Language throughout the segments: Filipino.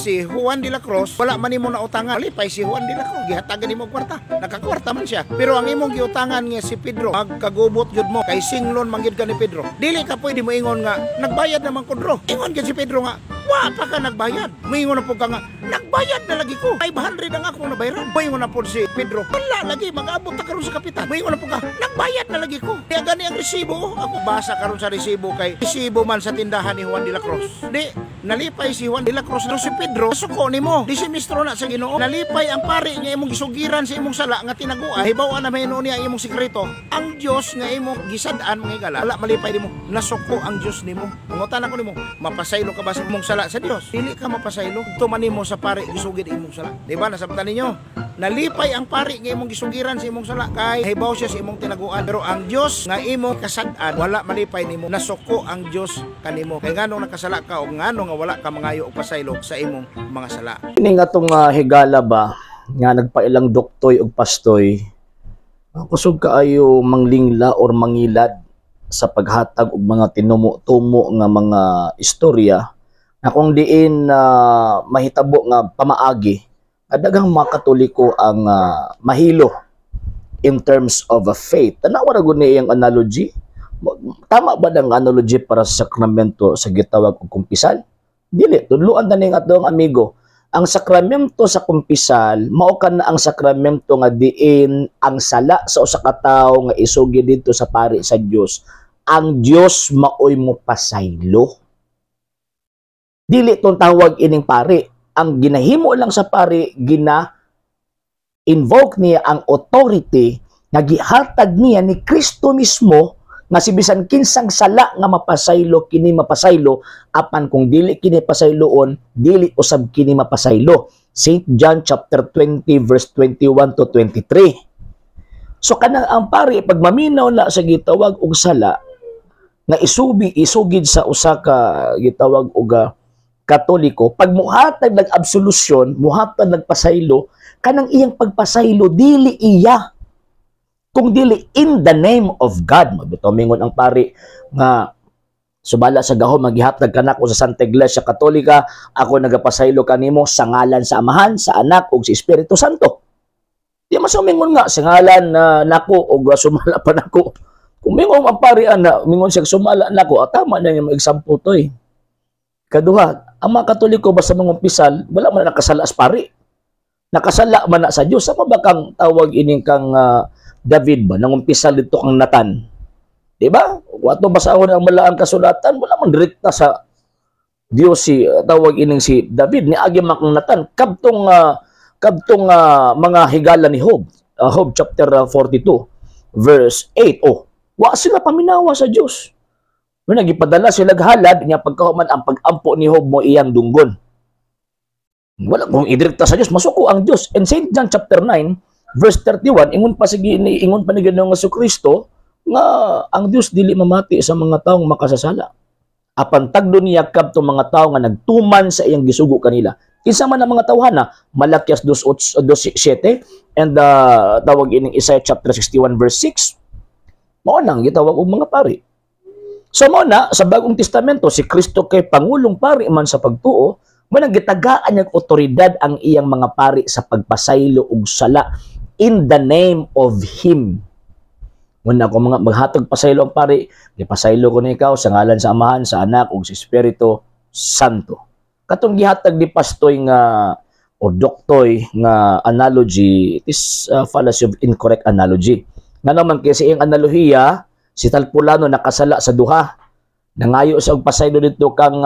si Juan de la Cruz, wala man nimo na utangan. Malipay si Juan de la Cruz, gihatagan nimo kwarta. Nakakwarta man siya. Pero ang imong giutangan nga si Pedro, magkagubot jud mo kay singlon man gyud ka ni Pedro. Dili ka pwede mo ingon nga nagbayad naman kudro. Ingon ka si Pedro nga, wa pa ka nagbayad. Moingon na po ka nga, nagbayad na lagi ko. 500 ang akong nabayaran. Moingon na po si Pedro, wala lagi, mag-abot na karon sa kapitan. Moingon na po ka, nagbayad na lagi ko. Kaya gani ang resibo. Ako basa karon sa resibo kay resibo man sa tindahan ni Juan de la Cruz. Di, nalipay si Juan de la Cruz. Si Pedro, suko ni mo. Di si mistro na sa Ginoo. Nalipay ang pari nga imong gisugiran sa imong sala nga tinaguan. Hibaw-an na mahino niya imong sikreto. Ang Dios nga imong gisadaan mga igala. Wala malipay nimo. Nasuko ang Dios nimo. Mangutan ako nimo, mapasaylo ka ba sa imong sala sa Dios? Dili ka mapasaylo. Tuman nimo sa pari gisugid imong sala. Di ba nasabtan ninyo? Nalipay ang pari nga imong gisugiran sa imong sala kay hibaw siya sa imong tinaguan. Pero ang Dios nga imong kasad-an, wala malipay nimo. Nasuko ang Dios kanimo. Kay nganong nakasala ka o nganong nga wala ka mangayo o pasaylo sa imong mga sala. Ini nga tong higala ba nga nagpailang doktoy og pastoy, kusog kaayo manglingla or mangilad sa paghatag og mga tinumo-tumo nga mga istorya na kung diin mahitabo nga pamaagi daghang mga Katoliko ang mahilo in terms of a faith. Tanawa ra gud ni iyang analogy. Tama ba ang analogy para sa sakramento sa gitawag og kumpisal? Dili, tudloan na ning atong amigo. Ang sakramento sa kumpisal mao kana ang sakramento nga diin ang sala sa usa ka tawo nga isugi didto sa pari sa Dios. Ang Dios maoy mo pasaylo. Dili tong tawag ining pari. Ang ginahimo lang sa pari, gina-invoke niya ang authority na gihatag niya ni Kristo mismo nga si bisan kinsang sala nga mapasaylo kini mapasaylo apan kung dili kini pasayloon dili usab kini mapasaylo. St. John chapter 20 verse 21 to 23. So kanang ang pari pag maminaw na sa gitawag og sala nga isugid sa usa ka gitawag og Katoliko, pag muhatag nag-absolusyon, muhatag nagpasaylo, kanang iyang pagpasaylo dili iya kung dili in the name of God. Mabitomingon ang pari nga subala sa gahom maghihatag kanako sa Santa Iglesia Katolika, ako nagapasaylo kanimo sa ngalan sa Amahan, sa Anak ug sa Espiritu Santo. Di masumingon nga sa ngalan nako ug sumala pa nako. Kung mingon ang pari ana, mingon siya sumala nako, tama na yung example to eh. Kaduha, ang mga Katoliko basta mangumpisal, wala man nakasala sa pari. Nakasala man na sa Dios. Sama ba kang tawag ining kang David ba nangumpisal dito kang Natan? Di ba? Wato basahon ang malaang kasulatan, wala man direkta sa Dios si tawag ining si David ni agi man kang Natan. Kabtong mga higala ni Job. Job chapter 42 verse 8. Oh, wa sila paminawa sa Dios. When nagipadala sila halad niya pagkahuman ang pag-ampo ni Job mo iyang dunggon. Wala kung idirekta sa Dios, masuko ang Dios. In St. John chapter 9 verse 31, ingon pa ni Ginoong Jesucristo nga ang Dios dili mamati sa mga taong makasasala. Apan tagdo niya kadtong mga tao nga nagtuman sa iyang gisugo kanila. Kinsa man ang mga tawhana, Malakias 2:7 and tawag ining Isaiah chapter 61 verse 6. Mao nang gitawag og mga pari. So mo na, sa Bagong Testamento, si Kristo kay Pangulong Pari man sa pagtuo, manang gitagaan niyang otoridad ang iyang mga pari sa pagpasaylo ug sala in the name of Him. Muna ko mga maghatag pasaylo ang pari, gipasaylo ko na ikaw sa ngalan sa Amahan, sa Anak ug sa Espiritu Santo. Katong gihatag ni Pastoy nga o doktoy nga analogy, it is a fallacy of incorrect analogy. Nga naman kasi iyang analohiya, si Talpulano nakasala sa duha. Nangayo sa pasaylo dito kang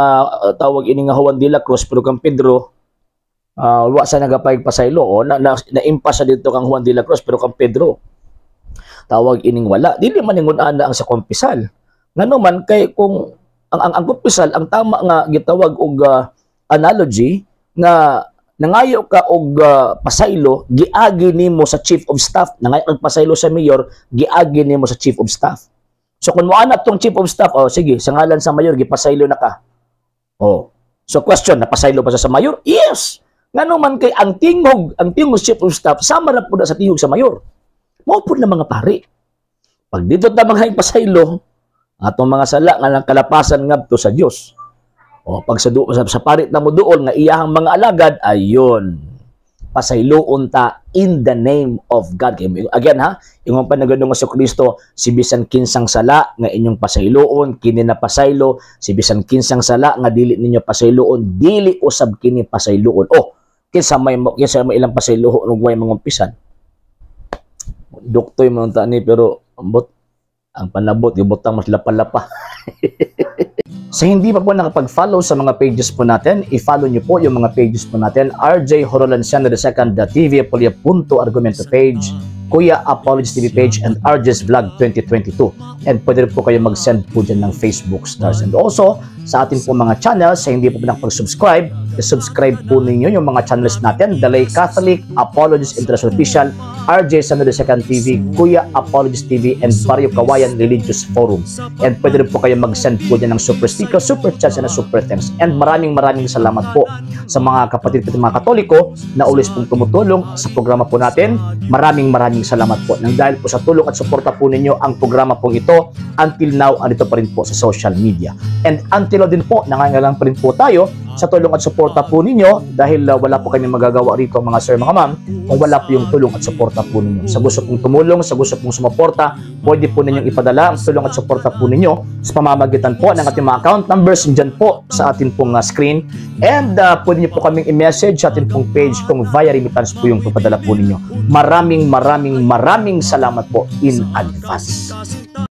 tawag ini nga Juan de la Cruz pero kang Pedro wa sa nagapayag pasaylo o na-impas dito kang Juan de la Cruz pero kang Pedro tawag ining wala. Dili man ingon ana ang sa kumpisal. Ngano man kay kung ang kumpisal ang tama nga gitawag og analogy nga nangayo ka og pasaylo giagi nimo sa chief of staff, nangayo kag pasaylo sa mayor giagi nimo sa chief of staff. So kung mo anak tong chief of staff, oh sige, sa ngalan sa mayor gipasaylo na ka. Oh. So question, napasaylo pa sa mayor? Yes. Ngano man kay ang tingog chief of staff sama ra pud sa tingog sa mayor. Mao pud na mga pari. Pag dito ta mga pasaylo, atong mga sala nga kalapasan ngadto sa Dios. O pag sa parit na mo doon nga iyahang mga alagad, ayun, pasayloon ta in the name of God. Again ha, ingon pa na gano'n nga sa Kristo, si bisan kinsang sala nga inyong pasayloon, kini na pasaylo, si bisan kinsang sala nga dili ninyo pasayloon, dili usab kini pasayloon. Oh, kinsa may ilang pasayloon ug way mangumpisan. Doktoy man ta ni pero ambot ang panabot gibutang mas lapalapa. Sa hindi pa po nakapag-follow sa mga pages po natin, i-follow nyo po yung mga pages po natin. RJ Horolanciano II, TV Apolia Punto Argumento page, Kuya Apologies TV page, and RJ's Vlog 2022. And pwede rin po kayo mag-send po dyan ng Facebook stars. And also, sa ating po mga channels, sa hindi po nakapag-subscribe, i-subscribe po ninyo yung mga channels natin. The Lay Catholic, Apologies International Official, RJ Sano II TV, Kuya Apologies TV, and Barrio Kawayan Religious Forum. And pwede rin po kayo mag-send po dyan ng super sticker, super chats, and super thanks. And maraming salamat po sa mga kapatid at mga Katoliko na ulis pong tumutulong sa programa po natin. Maraming salamat po. Nang dahil po sa tulong at suporta po ninyo, ang programa pong ito, until now, andito pa rin po sa social media. And until now din po, nangangailangan pa rin po tayo sa tulong at suporta po ninyo dahil wala po kami magagawa rito mga sir, mga ma'am, kung wala po yung tulong at suporta po ninyo. Sa gusto pong tumulong, sa gusto pong sumuporta, pwede po ninyong ipadala ang tulong at suporta po ninyo sa pamamagitan po ng ating mga account numbers dyan po sa ating pong screen. And pwede niyo po kaming i-message sa ating pong page kung via remittance po yung papadala po ninyo. Maraming salamat po in advance.